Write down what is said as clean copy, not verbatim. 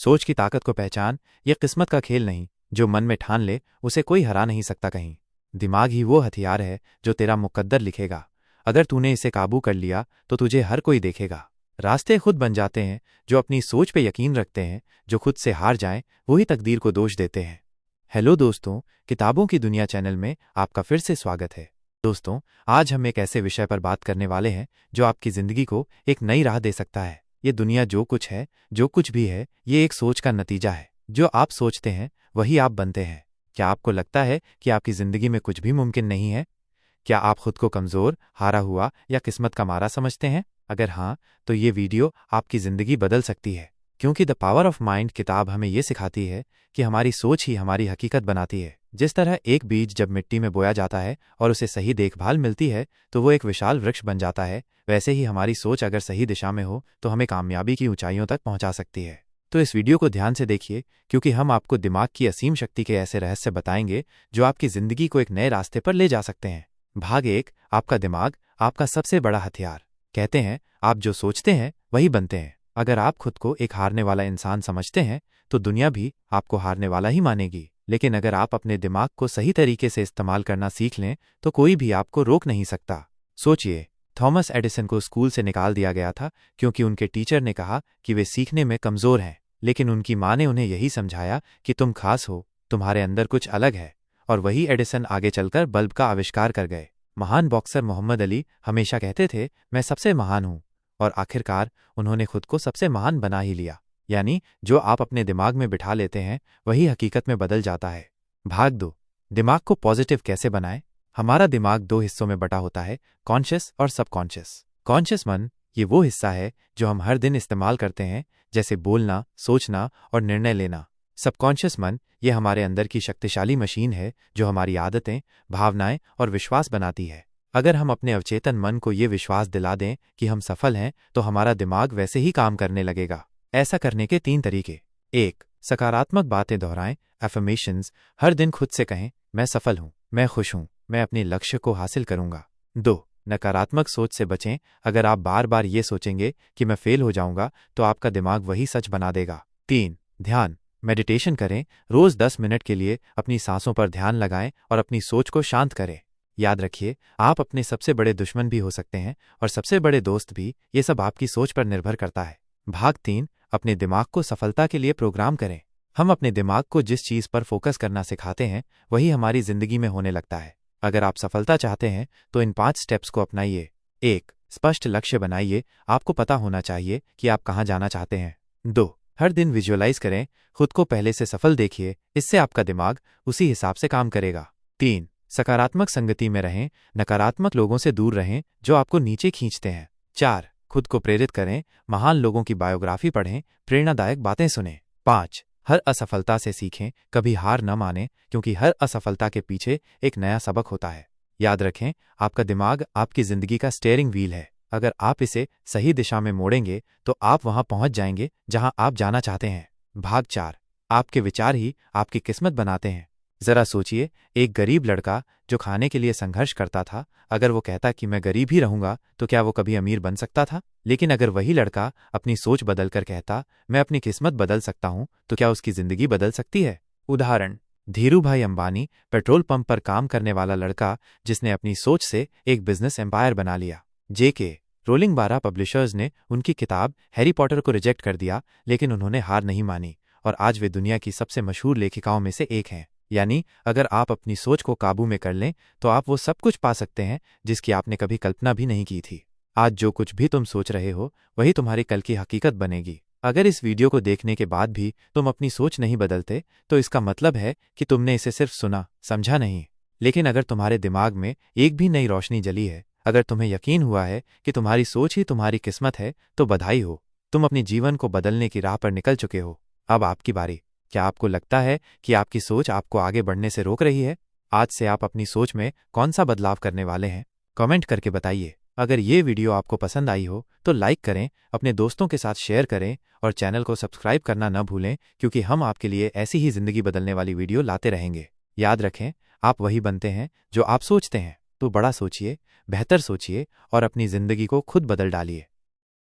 सोच की ताकत को पहचान, ये किस्मत का खेल नहीं, जो मन में ठान ले उसे कोई हरा नहीं सकता कहीं। दिमाग ही वो हथियार है जो तेरा मुकद्दर लिखेगा। अगर तूने इसे काबू कर लिया तो तुझे हर कोई देखेगा। रास्ते खुद बन जाते हैं जो अपनी सोच पे यकीन रखते हैं, जो खुद से हार जाएं वही तकदीर को दोष देते हैं। हेलो दोस्तों, किताबों की दुनिया चैनल में आपका फिर से स्वागत है। दोस्तों, आज हम एक ऐसे विषय पर बात करने वाले हैं जो आपकी जिंदगी को एक नई राह दे सकता है। ये दुनिया जो कुछ है, जो कुछ भी है, ये एक सोच का नतीजा है। जो आप सोचते हैं वही आप बनते हैं। क्या आपको लगता है कि आपकी जिंदगी में कुछ भी मुमकिन नहीं है? क्या आप खुद को कमजोर, हारा हुआ या किस्मत का मारा समझते हैं? अगर हाँ, तो ये वीडियो आपकी जिंदगी बदल सकती है, क्योंकि द पावर ऑफ माइंड किताब हमें ये सिखाती है कि हमारी सोच ही हमारी हकीकत बनाती है। जिस तरह एक बीज जब मिट्टी में बोया जाता है और उसे सही देखभाल मिलती है तो वो एक विशाल वृक्ष बन जाता है, वैसे ही हमारी सोच अगर सही दिशा में हो तो हमें कामयाबी की ऊंचाइयों तक पहुंचा सकती है। तो इस वीडियो को ध्यान से देखिए, क्योंकि हम आपको दिमाग की असीम शक्ति के ऐसे रहस्य बताएंगे जो आपकी जिंदगी को एक नए रास्ते पर ले जा सकते हैं। भाग 1, आपका दिमाग, आपका सबसे बड़ा हथियार। कहते हैं आप जो सोचते हैं वही बनते हैं। अगर आप खुद को एक हारने वाला इंसान समझते हैं तो दुनिया भी आपको हारने वाला ही मानेगी। लेकिन अगर आप अपने दिमाग को सही तरीके से इस्तेमाल करना सीख लें तो कोई भी आपको रोक नहीं सकता। सोचिए, थॉमस एडिसन को स्कूल से निकाल दिया गया था क्योंकि उनके टीचर ने कहा कि वे सीखने में कमजोर हैं। लेकिन उनकी माँ ने उन्हें यही समझाया कि तुम खास हो, तुम्हारे अंदर कुछ अलग है। और वही एडिसन आगे चलकर बल्ब का आविष्कार कर गए। महान बॉक्सर मोहम्मद अली हमेशा कहते थे, मैं सबसे महान हूं, और आखिरकार उन्होंने खुद को सबसे महान बना ही लिया। यानी जो आप अपने दिमाग में बिठा लेते हैं वही हकीकत में बदल जाता है। भाग 2, दिमाग को पॉजिटिव कैसे बनाएं। हमारा दिमाग 2 हिस्सों में बटा होता है, कॉन्शियस और सबकॉन्शियस। कॉन्शियस मन ये वो हिस्सा है जो हम हर दिन इस्तेमाल करते हैं, जैसे बोलना, सोचना और निर्णय लेना। सबकॉन्शियस मन ये हमारे अंदर की शक्तिशाली मशीन है जो हमारी आदतें, भावनाएं और विश्वास बनाती है। अगर हम अपने अवचेतन मन को ये विश्वास दिला दें कि हम सफल हैं तो हमारा दिमाग वैसे ही काम करने लगेगा। ऐसा करने के 3 तरीके। 1, सकारात्मक बातें दोहराएं, एफर्मेशंस। हर दिन खुद से कहें, मैं सफल हूं, मैं खुश हूं, मैं अपने लक्ष्य को हासिल करूंगा। 2, नकारात्मक सोच से बचें। अगर आप बार बार ये सोचेंगे कि मैं फेल हो जाऊंगा तो आपका दिमाग वही सच बना देगा। 3, ध्यान, मेडिटेशन करें। रोज 10 मिनट के लिए अपनी सांसों पर ध्यान लगाएं और अपनी सोच को शांत करें। याद रखिए, आप अपने सबसे बड़े दुश्मन भी हो सकते हैं और सबसे बड़े दोस्त भी। ये सब आपकी सोच पर निर्भर करता है। भाग 3, अपने दिमाग को सफलता के लिए प्रोग्राम करें। हम अपने दिमाग को जिस चीज पर फोकस करना सिखाते हैं वही हमारी जिंदगी में होने लगता है। अगर आप सफलता चाहते हैं तो इन 5 स्टेप्स को अपनाइए। 1, स्पष्ट लक्ष्य बनाइए। आपको पता होना चाहिए कि आप कहां जाना चाहते हैं। 2, हर दिन विजुअलाइज करें, खुद को पहले से सफल देखिए, इससे आपका दिमाग उसी हिसाब से काम करेगा। 3, सकारात्मक संगति में रहें, नकारात्मक लोगों से दूर रहें जो आपको नीचे खींचते हैं। 4, खुद को प्रेरित करें, महान लोगों की बायोग्राफी पढ़ें, प्रेरणादायक बातें सुनें। 5, हर असफलता से सीखें, कभी हार न मानें, क्योंकि हर असफलता के पीछे एक नया सबक होता है। याद रखें, आपका दिमाग आपकी जिंदगी का स्टीयरिंग व्हील है। अगर आप इसे सही दिशा में मोड़ेंगे तो आप वहां पहुंच जाएंगे जहां आप जाना चाहते हैं। भाग 4, आपके विचार ही आपकी किस्मत बनाते हैं। जरा सोचिए, एक गरीब लड़का जो खाने के लिए संघर्ष करता था, अगर वो कहता कि मैं गरीब ही रहूंगा तो क्या वो कभी अमीर बन सकता था? लेकिन अगर वही लड़का अपनी सोच बदलकर कहता, मैं अपनी किस्मत बदल सकता हूं, तो क्या उसकी जिंदगी बदल सकती है? उदाहरण, धीरूभाई अंबानी, पेट्रोल पंप पर काम करने वाला लड़का जिसने अपनी सोच से एक बिजनेस एम्पायर बना लिया। जेके रोलिंग 12 पब्लिशर्स ने उनकी किताब हैरी पॉटर को रिजेक्ट कर दिया, लेकिन उन्होंने हार नहीं मानी और आज वे दुनिया की सबसे मशहूर लेखिकाओं में से एक हैं। यानी अगर आप अपनी सोच को काबू में कर लें तो आप वो सब कुछ पा सकते हैं जिसकी आपने कभी कल्पना भी नहीं की थी। आज जो कुछ भी तुम सोच रहे हो वही तुम्हारी कल की हकीकत बनेगी। अगर इस वीडियो को देखने के बाद भी तुम अपनी सोच नहीं बदलते तो इसका मतलब है कि तुमने इसे सिर्फ सुना, समझा नहीं। लेकिन अगर तुम्हारे दिमाग में एक भी नई रोशनी जली है, अगर तुम्हें यकीन हुआ है कि तुम्हारी सोच ही तुम्हारी किस्मत है, तो बधाई हो, तुम अपनी जीवन को बदलने की राह पर निकल चुके हो। अब आपकी बारी। क्या आपको लगता है कि आपकी सोच आपको आगे बढ़ने से रोक रही है? आज से आप अपनी सोच में कौन सा बदलाव करने वाले हैं? कमेंट करके बताइए। अगर ये वीडियो आपको पसंद आई हो तो लाइक करें, अपने दोस्तों के साथ शेयर करें और चैनल को सब्सक्राइब करना न भूलें, क्योंकि हम आपके लिए ऐसी ही जिंदगी बदलने वाली वीडियो लाते रहेंगे। याद रखें, आप वही बनते हैं जो आप सोचते हैं। तो बड़ा सोचिए, बेहतर सोचिए और अपनी जिंदगी को खुद बदल डालिए।